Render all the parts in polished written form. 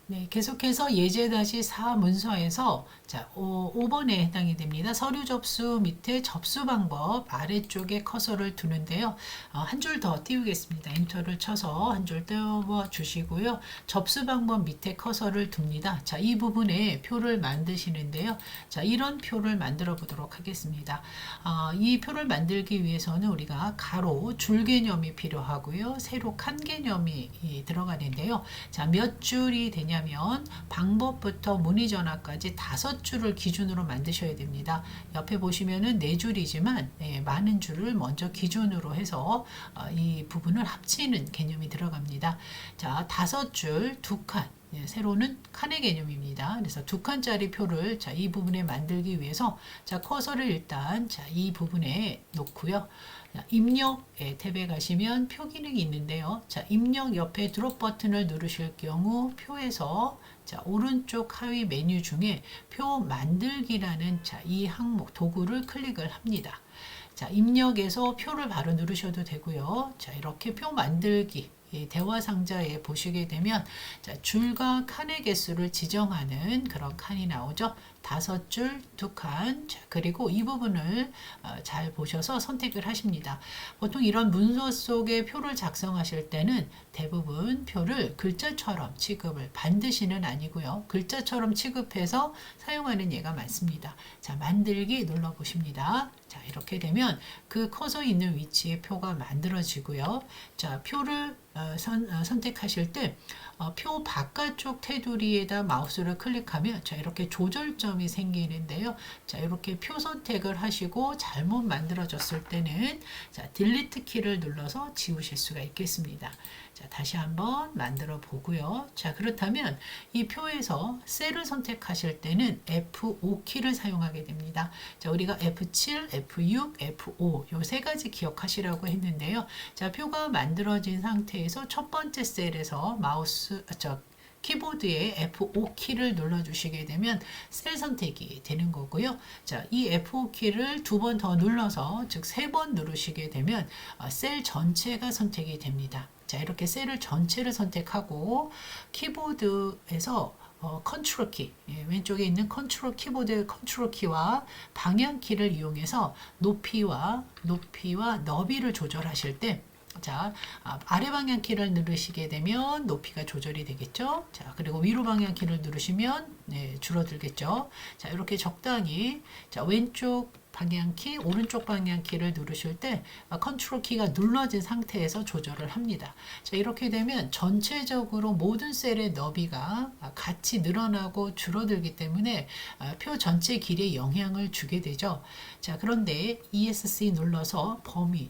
네, 계속해서 예제-4 문서에서 자, 5번에 해당이 됩니다. 서류 접수 밑에 접수 방법 아래쪽에 커서를 두는데요. 한 줄 더 띄우겠습니다. 엔터를 쳐서 한 줄 띄워 주시고요. 접수 방법 밑에 커서를 둡니다. 자, 이 부분에 표를 만드시는데요. 자, 이런 표를 만들어 보도록 하겠습니다. 이 표를 만들기 위해서는 우리가 가로, 줄 개념이 필요하고요. 세로, 칸 개념이 들어가는데요. 자, 몇 줄이 되냐면 방법부터 문의 전화까지 5줄을 기준으로 만드셔야 됩니다. 옆에 보시면은 4줄이지만 많은 줄을 먼저 기준으로 해서 이 부분을 합치는 개념이 들어갑니다. 자, 5줄, 2칸. 세로는 칸의 개념입니다. 그래서 2칸짜리 표를 자, 이 부분에 만들기 위해서 자, 커서를 일단 자, 이 부분에 놓고요. 입력 탭에 가시면 표 기능이 있는데요. 자, 입력 옆에 드롭 버튼을 누르실 경우 표에서 자, 오른쪽 하위 메뉴 중에 표 만들기라는 자, 이 항목 도구를 클릭을 합니다. 자, 입력에서 표를 바로 누르셔도 되고요. 자, 이렇게 표 만들기 대화 상자에 보시게 되면 자, 줄과 칸의 개수를 지정하는 그런 칸이 나오죠. 5줄, 2칸. 자, 그리고 이 부분을 잘 보셔서 선택을 하십니다. 보통 이런 문서 속에 표를 작성하실 때는 대부분 표를 글자처럼 취급을 반드시는 아니고요. 글자처럼 취급해서 사용하는 예가 많습니다. 자, 만들기 눌러 보십니다. 자, 이렇게 되면 그 커서 있는 위치에 표가 만들어지고요. 자, 표를 선택하실 때 표 바깥쪽 테두리에다 마우스를 클릭하면 자, 이렇게 조절점이 생기는데요. 자, 이렇게 표 선택을 하시고 잘못 만들어졌을 때는 자, 딜리트 키를 눌러서 지우실 수가 있겠습니다. 자, 다시 한번 만들어 보고요. 자, 그렇다면 이 표에서 셀을 선택하실 때는 F5 키를 사용하게 됩니다. 자, 우리가 F7, F6, F5 요 세 가지 기억하시라고 했는데요. 자, 표가 만들어진 상태에서 첫 번째 셀에서 키보드에 F5 키를 눌러주시게 되면 셀 선택이 되는 거고요. 자, 이 F5 키를 2번 더 눌러서 즉 3번 누르시게 되면 셀 전체가 선택이 됩니다. 자, 이렇게 셀을 전체를 선택하고 키보드에서 컨트롤 키, 왼쪽에 있는 컨트롤 키보드 컨트롤 키와 방향 키를 이용해서 높이와 너비를 조절하실 때 자, 아래 방향 키를 누르시게 되면 높이가 조절이 되겠죠. 자, 그리고 위로 방향 키를 누르시면 줄어들겠죠. 자, 이렇게 적당히 자, 왼쪽 방향키, 오른쪽 방향키를 누르실 때 컨트롤 키가 눌러진 상태에서 조절을 합니다. 자, 이렇게 되면 전체적으로 모든 셀의 너비가 같이 늘어나고 줄어들기 때문에 표 전체 길이에 영향을 주게 되죠. 자, 그런데 ESC 눌러서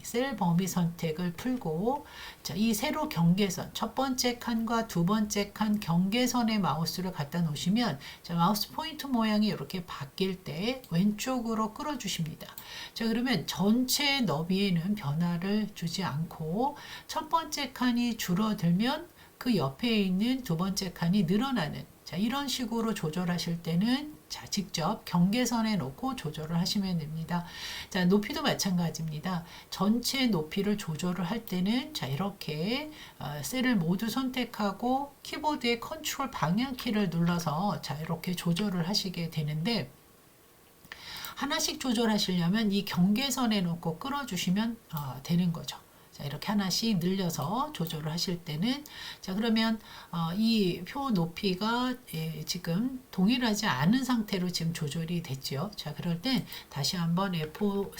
셀 범위 선택을 풀고 자, 이 세로 경계선, 첫 번째 칸과 두 번째 칸 경계선에 마우스를 갖다 놓으시면 자, 마우스 포인터 모양이 이렇게 바뀔 때 왼쪽으로 끌어주십니다. 자, 그러면 전체 너비에는 변화를 주지 않고 첫 번째 칸이 줄어들면 그 옆에 있는 두 번째 칸이 늘어나는 자, 이런 식으로 조절하실 때는 자, 직접 경계선에 놓고 조절을 하시면 됩니다. 자, 높이도 마찬가지입니다. 전체 높이를 조절을 할 때는 자, 이렇게 셀을 모두 선택하고 키보드의 컨트롤 방향키를 눌러서 자, 이렇게 조절을 하시게 되는데 하나씩 조절하시려면 이 경계선에 놓고 끌어주시면 되는 거죠. 자, 이렇게 하나씩 늘려서 조절을 하실 때는 자, 그러면 이 표 높이가 지금 동일하지 않은 상태로 지금 조절이 됐죠. 자, 그럴 땐 다시 한번 F5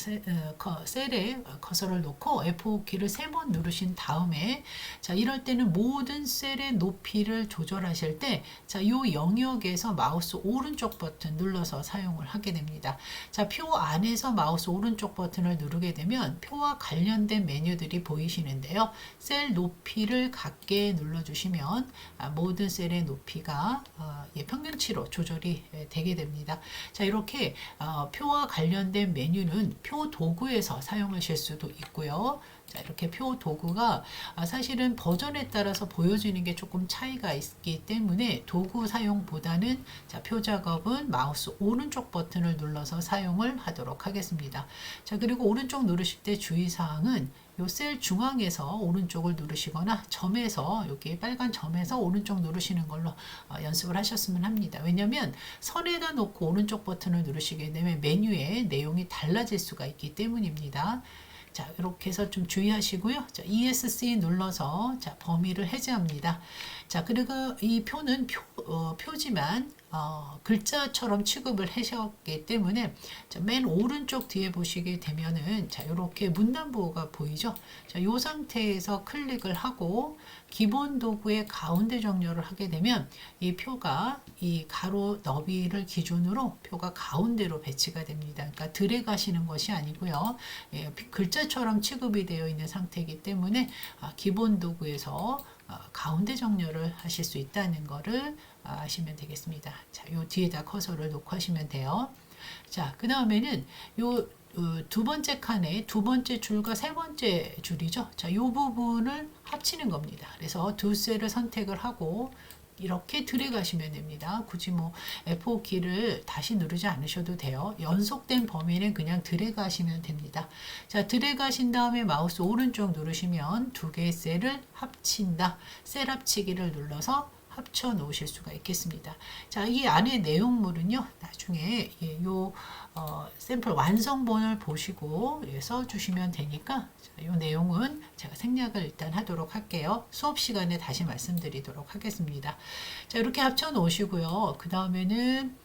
셀에 커서를 놓고 F5 키를 3번 누르신 다음에 자, 이럴 때는 모든 셀의 높이를 조절하실 때 자, 이 영역에서 마우스 오른쪽 버튼 눌러서 사용을 하게 됩니다. 자, 표 안에서 마우스 오른쪽 버튼을 누르게 되면 표와 관련된 메뉴들이 보이시는데요. 셀 높이를 같게 눌러주시면 모든 셀의 높이가 평균치로 조절이 되게 됩니다. 자, 이렇게 표와 관련된 메뉴는 표 도구에서 사용하실 수도 있고요. 자, 이렇게 표 도구가 사실은 버전에 따라서 보여지는 게 조금 차이가 있기 때문에 도구 사용보다는 자, 표 작업은 마우스 오른쪽 버튼을 눌러서 사용을 하도록 하겠습니다. 자, 그리고 오른쪽 누르실 때 주의사항은 요 셀 중앙에서 오른쪽을 누르시거나 점에서 여기 빨간 점에서 오른쪽 누르시는 걸로 연습을 하셨으면 합니다. 왜냐면 선에다 놓고 오른쪽 버튼을 누르시게 되면 메뉴의 내용이 달라질 수가 있기 때문입니다. 자, 이렇게 해서 좀 주의하시고요. 자, ESC 눌러서 자, 범위를 해제합니다. 자, 그리고 이 표는 표지만 글자처럼 취급을 하셨기 때문에 자, 맨 오른쪽 뒤에 보시게 되면은 자, 이렇게 문단부가 보이죠? 자, 이 상태에서 클릭을 하고 기본 도구의 가운데 정렬을 하게 되면 이 표가 이 가로 너비를 기준으로 표가 가운데로 배치가 됩니다. 그러니까 드래그하시는 것이 아니고요. 예, 글자처럼 취급이 되어 있는 상태이기 때문에 기본 도구에서 가운데 정렬을 하실 수 있다는 것을 아시면 되겠습니다. 자, 요 뒤에다 커서를 놓고 하시면 돼요. 자, 그 다음에는 요 두 번째 칸에 두 번째 줄과 세 번째 줄이죠. 자, 이 부분을 합치는 겁니다. 그래서 두 셀을 선택을 하고 이렇게 드래그하시면 됩니다. 굳이 뭐 F5 키를 다시 누르지 않으셔도 돼요. 연속된 범위는 그냥 드래그하시면 됩니다. 자, 드래그하신 다음에 마우스 오른쪽 누르시면 두 개의 셀을 합친다. 셀 합치기를 눌러서 합쳐 놓으실 수가 있겠습니다. 자, 이 안에 내용물은요, 나중에 요 샘플 완성본을 보시고 써주시면 되니까 이 내용은 제가 생략을 일단 하도록 할게요. 수업 시간에 다시 말씀드리도록 하겠습니다. 자, 이렇게 합쳐 놓으시고요. 그 다음에는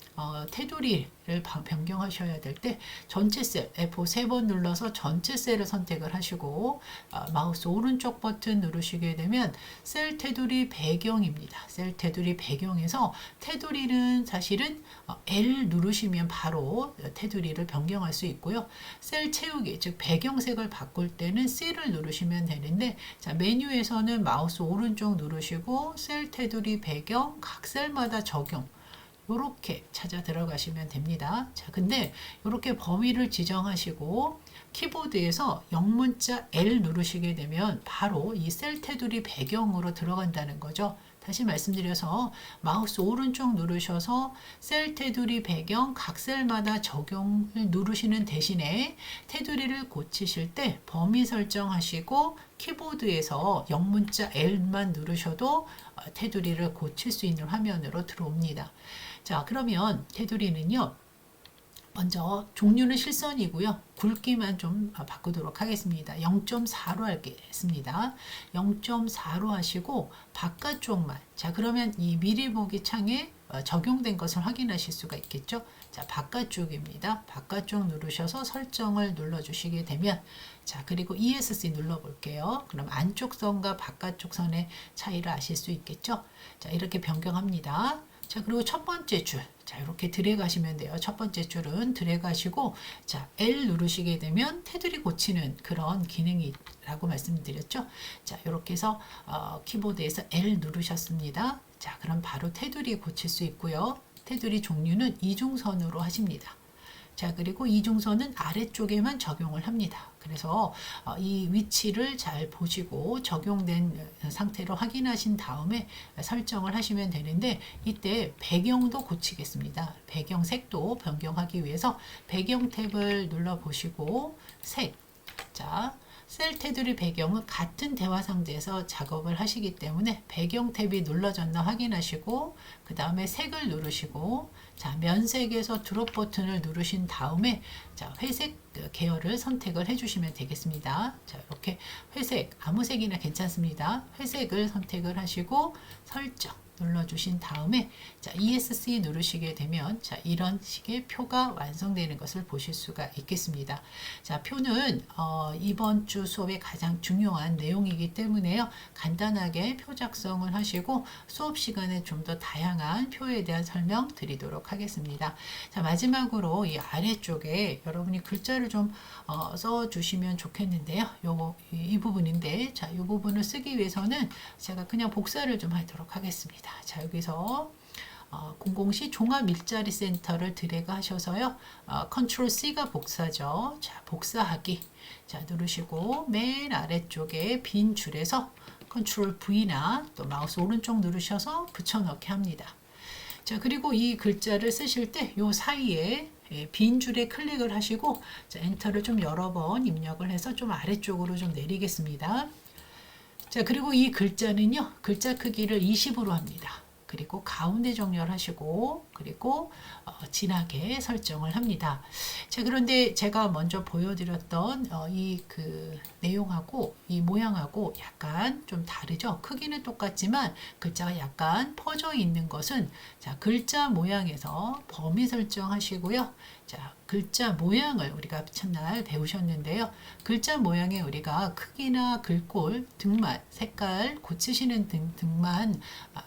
테두리를 변경하셔야 될 때 전체 셀 F5 3번 눌러서 전체 셀을 선택을 하시고 마우스 오른쪽 버튼 누르시게 되면 셀 테두리 배경입니다. 셀 테두리 배경에서 테두리는 사실은 L 누르시면 바로 테두리를 변경할 수 있고요. 셀 채우기, 즉 배경색을 바꿀 때는 C를 누르시면 되는데 자, 메뉴에서는 마우스 오른쪽 누르시고 셀 테두리 배경 각 셀마다 적용 이렇게 찾아 들어가시면 됩니다. 자, 근데 이렇게 범위를 지정하시고 키보드에서 영문자 L 누르시게 되면 바로 이 셀 테두리 배경으로 들어간다는 거죠. 다시 말씀드려서 마우스 오른쪽 누르셔서 셀 테두리 배경 각 셀마다 적용을 누르시는 대신에 테두리를 고치실 때 범위 설정하시고 키보드에서 영문자 L만 누르셔도 테두리를 고칠 수 있는 화면으로 들어옵니다. 자, 그러면 테두리는요. 먼저 종류는 실선이고요. 굵기만 좀 바꾸도록 하겠습니다. 0.4로 하겠습니다. 0.4로 하시고 바깥쪽만. 자, 그러면 이 미리 보기 창에 적용된 것을 확인하실 수가 있겠죠. 자, 바깥쪽입니다. 바깥쪽 누르셔서 설정을 눌러주시게 되면 자, 그리고 ESC 눌러볼게요. 그럼 안쪽 선과 바깥쪽 선의 차이를 아실 수 있겠죠. 자, 이렇게 변경합니다. 자, 그리고 첫 번째 줄. 자, 이렇게 드래그 하시면 돼요. 첫 번째 줄은 드래그 하시고, 자, L 누르시게 되면 테두리 고치는 그런 기능이라고 말씀드렸죠. 자, 이렇게 해서, 키보드에서 L 누르셨습니다. 자, 그럼 바로 테두리 고칠 수 있고요. 테두리 종류는 이중선으로 하십니다. 자, 그리고 이중선은 아래쪽에만 적용을 합니다. 그래서 이 위치를 잘 보시고 적용된 상태로 확인하신 다음에 설정을 하시면 되는데 이때 배경도 고치겠습니다. 배경 색도 변경하기 위해서 배경 탭을 눌러 보시고 색. 자, 셀 테두리 배경은 같은 대화 상자에서 작업을 하시기 때문에 배경 탭이 눌러졌나 확인하시고 그 다음에 색을 누르시고 자, 면색에서 드롭 버튼을 누르신 다음에 자, 회색 계열을 선택을 해주시면 되겠습니다. 자, 이렇게 회색 아무 색이나 괜찮습니다. 회색을 선택을 하시고 설정 눌러주신 다음에 자, ESC 누르시게 되면 자, 이런 식의 표가 완성되는 것을 보실 수가 있겠습니다. 자, 표는 이번 주 수업의 가장 중요한 내용이기 때문에요. 간단하게 표 작성을 하시고 수업 시간에 좀 더 다양한 표에 대한 설명 드리도록 하겠습니다. 자, 마지막으로 이 아래쪽에 여러분이 글자를 좀 써주시면 좋겠는데요. 이 부분인데 자, 이 부분을 쓰기 위해서는 제가 그냥 복사를 좀 하도록 하겠습니다. 자, 여기서 004 종합 일자리 센터를 드래그 하셔서요. 컨트롤 C가 복사죠. 자, 복사하기. 자, 누르시고 맨 아래쪽에 빈 줄에서 컨트롤 V나 또 마우스 오른쪽 누르셔서 붙여넣기 합니다. 자, 그리고 이 글자를 쓰실 때 요 사이에 빈 줄에 클릭을 하시고, 자, 엔터를 좀 여러 번 입력을 해서 좀 아래쪽으로 좀 내리겠습니다. 자, 그리고 이 글자는요, 글자 크기를 20으로 합니다. 그리고 가운데 정렬하시고, 그리고 진하게 설정을 합니다. 자, 그런데 제가 먼저 보여드렸던 이 그 내용하고 이 모양하고 약간 좀 다르죠? 크기는 똑같지만 글자가 약간 퍼져 있는 것은, 자, 글자 모양에서 범위 설정하시고요. 자, 글자 모양을 우리가 첫날 배우셨는데요. 글자 모양에 우리가 크기나 글꼴, 등만, 색깔 고치시는 등만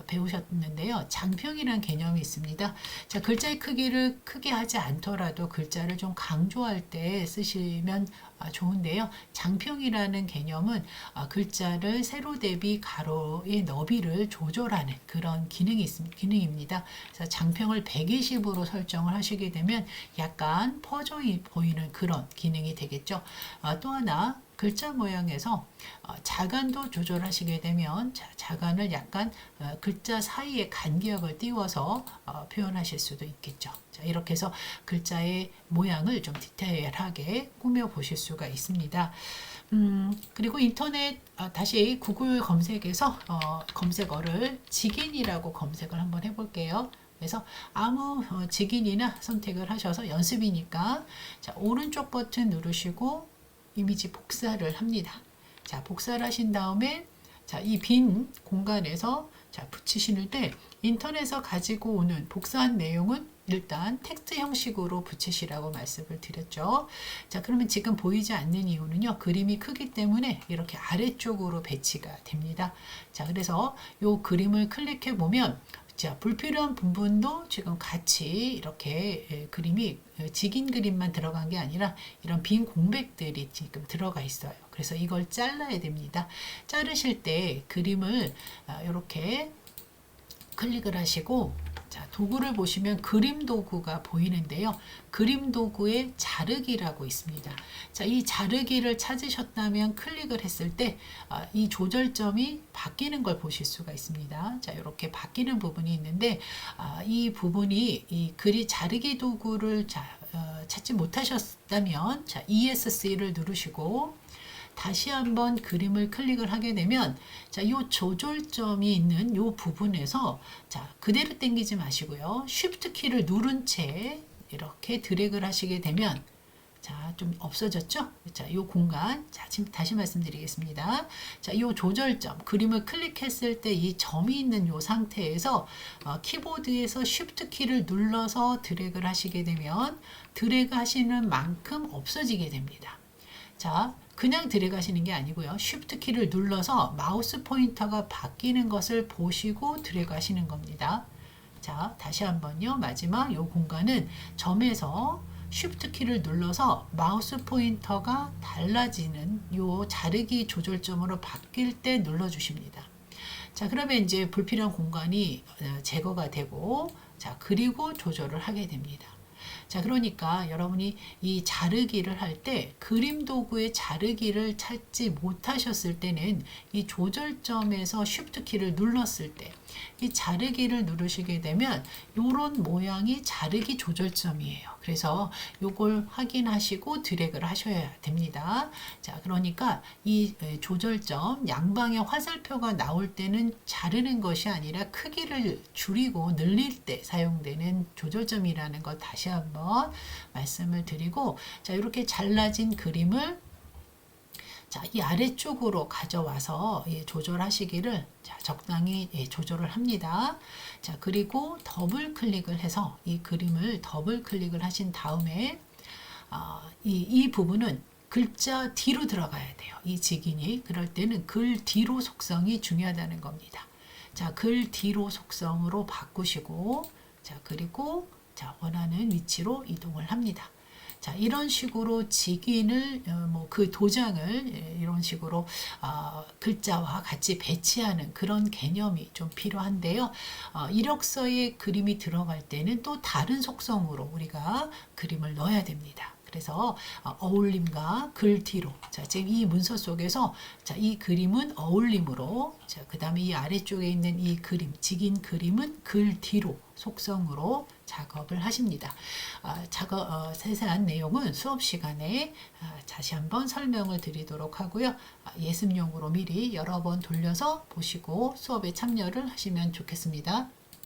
배우셨는데요. 장평이라는 개념이 있습니다. 자, 글자의 크기를 크게 하지 않더라도 글자를 좀 강조할 때 쓰시면 좋은데요. 장평이라는 개념은 글자를 세로 대비 가로의 너비를 조절하는 그런 기능입니다. 그래서 장평을 120으로 설정을 하시게 되면 약간 퍼져 보이는 그런 기능이 되겠죠. 또 하나, 글자 모양에서 자간도 조절하시게 되면, 자간을 약간 글자 사이에 간격을 띄워서 표현하실 수도 있겠죠. 자, 이렇게 해서 글자의 모양을 좀 디테일하게 꾸며 보실 수가 있습니다. 그리고 인터넷 다시 구글 검색에서 검색어를 직인이라고 검색을 한번 해볼게요. 그래서 아무 직인이나 선택을 하셔서 연습이니까, 자, 오른쪽 버튼 누르시고 이미지 복사를 합니다. 자, 복사를 하신 다음에, 자, 이 빈 공간에서, 자, 붙이실 때 인터넷에서 가지고 오는 복사한 내용은 일단 텍스트 형식으로 붙이시라고 말씀을 드렸죠. 자, 그러면 지금 보이지 않는 이유는요, 그림이 크기 때문에 이렇게 아래쪽으로 배치가 됩니다. 자, 그래서 이 그림을 클릭해 보면, 자, 불필요한 부분도 지금 같이 이렇게 그림이 직인 그림만 들어간 게 아니라 이런 빈 공백들이 지금 들어가 있어요. 그래서 이걸 잘라야 됩니다. 자르실 때 그림을 이렇게 클릭을 하시고, 자, 도구를 보시면 그림 도구가 보이는데요. 그림 도구에 자르기라고 있습니다. 자, 이 자르기를 찾으셨다면 클릭을 했을 때 이 조절점이 바뀌는 걸 보실 수가 있습니다. 자, 이렇게 바뀌는 부분이 있는데, 이 부분이 이 자르기 도구를 찾지 못하셨다면, 자, ESC를 누르시고 다시 한번 그림을 클릭을 하게 되면, 자, 요 조절점이 있는 요 부분에서, 자, 그대로 당기지 마시고요. 쉬프트 키를 누른 채 이렇게 드래그를 하시게 되면, 자, 좀 없어졌죠? 자, 요 공간, 자, 지금 다시 말씀드리겠습니다. 자, 요 조절점, 그림을 클릭했을 때 이 점이 있는 요 상태에서 키보드에서 쉬프트 키를 눌러서 드래그를 하시게 되면 드래그 하시는 만큼 없어지게 됩니다. 자, 그냥 드래그하시는 게 아니고요. 쉬프트 키를 눌러서 마우스 포인터가 바뀌는 것을 보시고 드래그하시는 겁니다. 자, 다시 한번요. 마지막 요 공간은 점에서 쉬프트 키를 눌러서 마우스 포인터가 달라지는 요 자르기 조절점으로 바뀔 때 눌러주십니다. 자, 그러면 이제 불필요한 공간이 제거가 되고, 자, 그리고 조절을 하게 됩니다. 자, 그러니까 여러분이 이 자르기를 할 때 그림 도구의 자르기를 찾지 못하셨을 때는 이 조절점에서 쉬프트 키를 눌렀을 때 이 자르기를 누르시게 되면 이런 모양이 자르기 조절점이에요. 그래서 이걸 확인하시고 드래그를 하셔야 됩니다. 자, 그러니까 이 조절점 양방의 화살표가 나올 때는 자르는 것이 아니라 크기를 줄이고 늘릴 때 사용되는 조절점이라는 것 다시 한번 말씀을 드리고, 자, 이렇게 잘라진 그림을, 자, 이 아래쪽으로 가져와서 조절하시기를, 자, 적당히 조절을 합니다. 자, 그리고 더블 클릭을 해서 이 그림을 더블 클릭을 하신 다음에 이 부분은 글자 뒤로 들어가야 돼요. 이 직인이. 그럴 때는 글 뒤로 속성이 중요하다는 겁니다. 자, 글 뒤로 속성으로 바꾸시고, 자, 그리고 자, 원하는 위치로 이동을 합니다. 자, 이런 식으로 직인을 그 도장을 이런 식으로 글자와 같이 배치하는 그런 개념이 좀 필요한데요. 이력서에 그림이 들어갈 때는 또 다른 속성으로 우리가 그림을 넣어야 됩니다. 그래서 어울림과 글 뒤로. 자, 지금 이 문서 속에서 자, 이 그림은 어울림으로, 자, 그 다음에 이 아래쪽에 있는 이 그림, 직인 그림은 글 뒤로 속성으로 작업을 하십니다. 세세한 내용은 수업 시간에 다시 한번 설명을 드리도록 하고요. 예습용으로 미리 여러 번 돌려서 보시고 수업에 참여를 하시면 좋겠습니다.